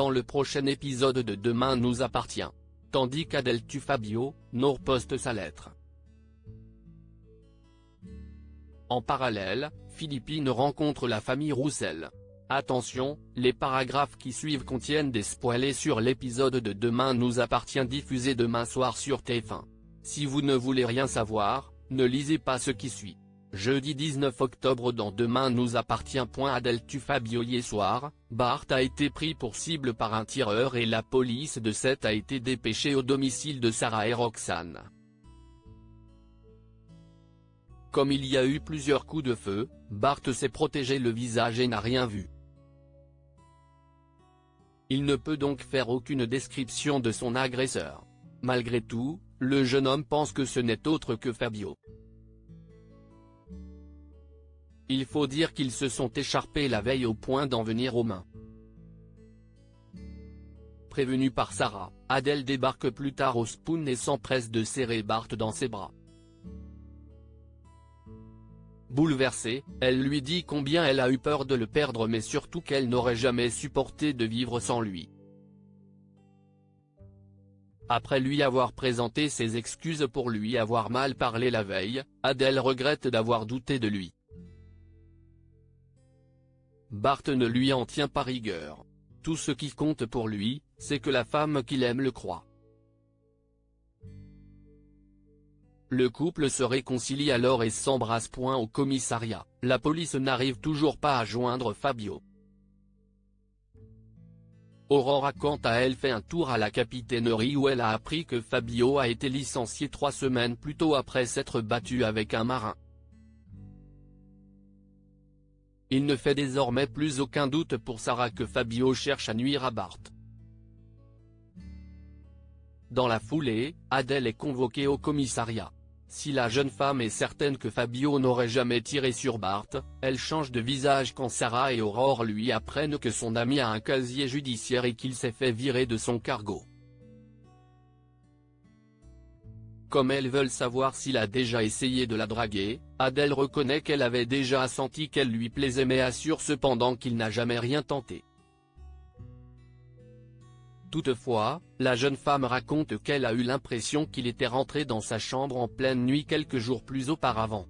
dans le prochain épisode de Demain nous appartient. Tandis qu'Adèle tue Fabio, Nour poste sa lettre. En parallèle, Philippine rencontre la famille Roussel. Attention, les paragraphes qui suivent contiennent des spoilers sur l'épisode de Demain nous appartient diffusé demain soir sur TF1. Si vous ne voulez rien savoir, ne lisez pas ce qui suit. Jeudi 19 octobre dans Demain nous appartient. Adèle tue Fabio. Hier soir, Bart a été pris pour cible par un tireur et la police de Sète a été dépêchée au domicile de Sarah et Roxane. Comme il y a eu plusieurs coups de feu, Bart s'est protégé le visage et n'a rien vu. Il ne peut donc faire aucune description de son agresseur. Malgré tout, le jeune homme pense que ce n'est autre que Fabio. Il faut dire qu'ils se sont écharpés la veille au point d'en venir aux mains. Prévenue par Sarah, Adèle débarque plus tard au Spoon et s'empresse de serrer Bart dans ses bras. Bouleversée, elle lui dit combien elle a eu peur de le perdre mais surtout qu'elle n'aurait jamais supporté de vivre sans lui. Après lui avoir présenté ses excuses pour lui avoir mal parlé la veille, Adèle regrette d'avoir douté de lui. Bart ne lui en tient pas rigueur. Tout ce qui compte pour lui, c'est que la femme qu'il aime le croie. Le couple se réconcilie alors et s'embrasse. Au commissariat, la police n'arrive toujours pas à joindre Fabio. Aurora quant à elle fait un tour à la capitainerie où elle a appris que Fabio a été licencié 3 semaines plus tôt après s'être battu avec un marin. Il ne fait désormais plus aucun doute pour Sarah que Fabio cherche à nuire à Bart. Dans la foulée, Adèle est convoquée au commissariat. Si la jeune femme est certaine que Fabio n'aurait jamais tiré sur Bart, elle change de visage quand Sarah et Aurore lui apprennent que son ami a un casier judiciaire et qu'il s'est fait virer de son cargo. Comme elles veulent savoir s'il a déjà essayé de la draguer, Adèle reconnaît qu'elle avait déjà senti qu'elle lui plaisait mais assure cependant qu'il n'a jamais rien tenté. Toutefois, la jeune femme raconte qu'elle a eu l'impression qu'il était rentré dans sa chambre en pleine nuit quelques jours plus auparavant.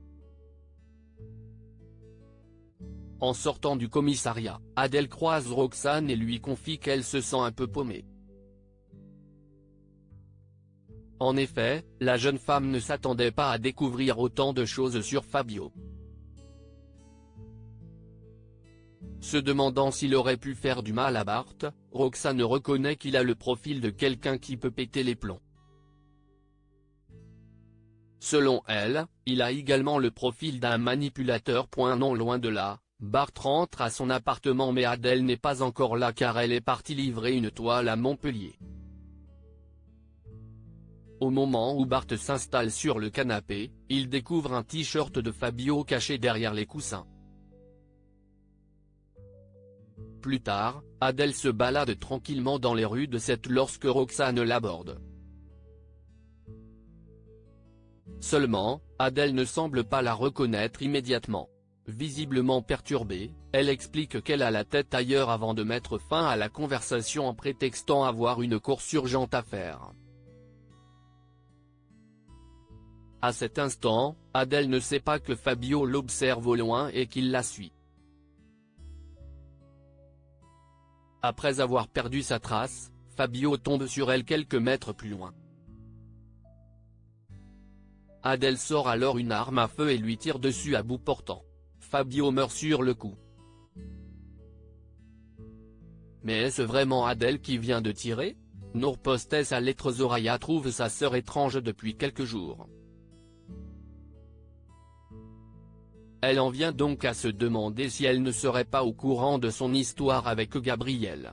En sortant du commissariat, Adèle croise Roxane et lui confie qu'elle se sent un peu paumée. En effet, la jeune femme ne s'attendait pas à découvrir autant de choses sur Fabio. Se demandant s'il aurait pu faire du mal à Bart, Roxane reconnaît qu'il a le profil de quelqu'un qui peut péter les plombs. Selon elle, il a également le profil d'un manipulateur. Non loin de là, Bart rentre à son appartement mais Adèle n'est pas encore là car elle est partie livrer une toile à Montpellier. Au moment où Bart s'installe sur le canapé, il découvre un t-shirt de Fabio caché derrière les coussins. Plus tard, Adèle se balade tranquillement dans les rues de Sète lorsque Roxane l'aborde. Seulement, Adèle ne semble pas la reconnaître immédiatement. Visiblement perturbée, elle explique qu'elle a la tête ailleurs avant de mettre fin à la conversation en prétextant avoir une course urgente à faire. À cet instant, Adèle ne sait pas que Fabio l'observe au loin et qu'il la suit. Après avoir perdu sa trace, Fabio tombe sur elle quelques mètres plus loin. Adèle sort alors une arme à feu et lui tire dessus à bout portant. Fabio meurt sur le coup. Mais est-ce vraiment Adèle qui vient de tirer? Nour postait sa lettre. Zoraya trouve sa sœur étrange depuis quelques jours. Elle en vient donc à se demander si elle ne serait pas au courant de son histoire avec Gabriel.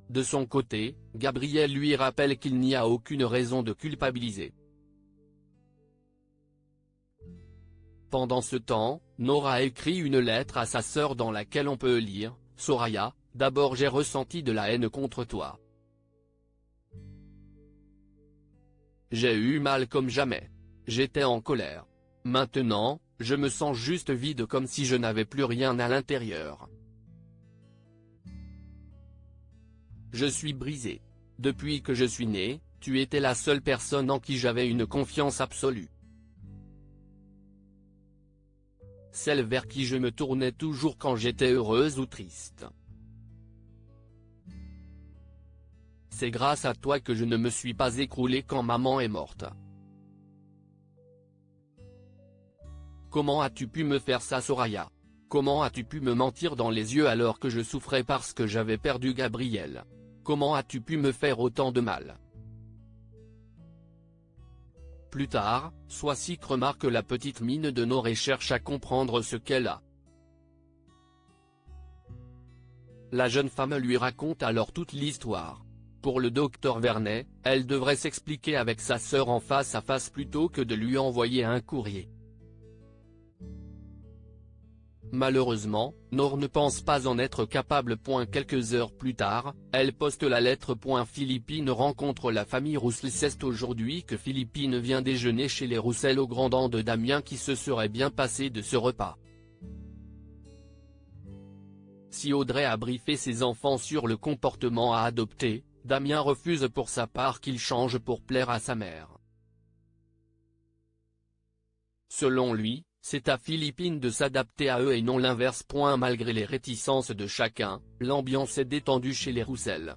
De son côté, Gabriel lui rappelle qu'il n'y a aucune raison de culpabiliser. Pendant ce temps, Nora écrit une lettre à sa sœur dans laquelle on peut lire « Soraya, d'abord j'ai ressenti de la haine contre toi. J'ai eu mal comme jamais. J'étais en colère. Maintenant, je me sens juste vide comme si je n'avais plus rien à l'intérieur. Je suis brisé. Depuis que je suis né, tu étais la seule personne en qui j'avais une confiance absolue. Celle vers qui je me tournais toujours quand j'étais heureuse ou triste. C'est grâce à toi que je ne me suis pas écroulé quand maman est morte. Comment as-tu pu me faire ça, Soraya? Comment as-tu pu me mentir dans les yeux alors que je souffrais parce que j'avais perdu Gabriel? Comment as-tu pu me faire autant de mal? Plus tard, Swasik remarque la petite mine de Nord et cherche à comprendre ce qu'elle a. La jeune femme lui raconte alors toute l'histoire. Pour le docteur Vernet, elle devrait s'expliquer avec sa sœur en face à face plutôt que de lui envoyer un courrier. Malheureusement, Nord ne pense pas en être capable. Quelques heures plus tard, elle poste la lettre. Philippine rencontre la famille Roussel. C'est aujourd'hui que Philippine vient déjeuner chez les Roussel au grand dam de Damien qui se serait bien passé de ce repas. Si Audrey a briefé ses enfants sur le comportement à adopter, Damien refuse pour sa part qu'il change pour plaire à sa mère. Selon lui, c'est à Philippine de s'adapter à eux et non l'inverse. Malgré les réticences de chacun, l'ambiance est détendue chez les Roussel.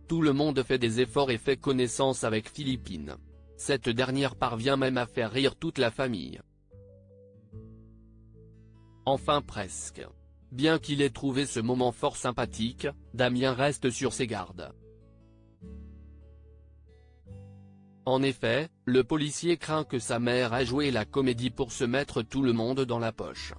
Tout le monde fait des efforts et fait connaissance avec Philippine. Cette dernière parvient même à faire rire toute la famille. Enfin presque. Bien qu'il ait trouvé ce moment fort sympathique, Damien reste sur ses gardes. En effet, le policier craint que sa mère ait joué la comédie pour se mettre tout le monde dans la poche.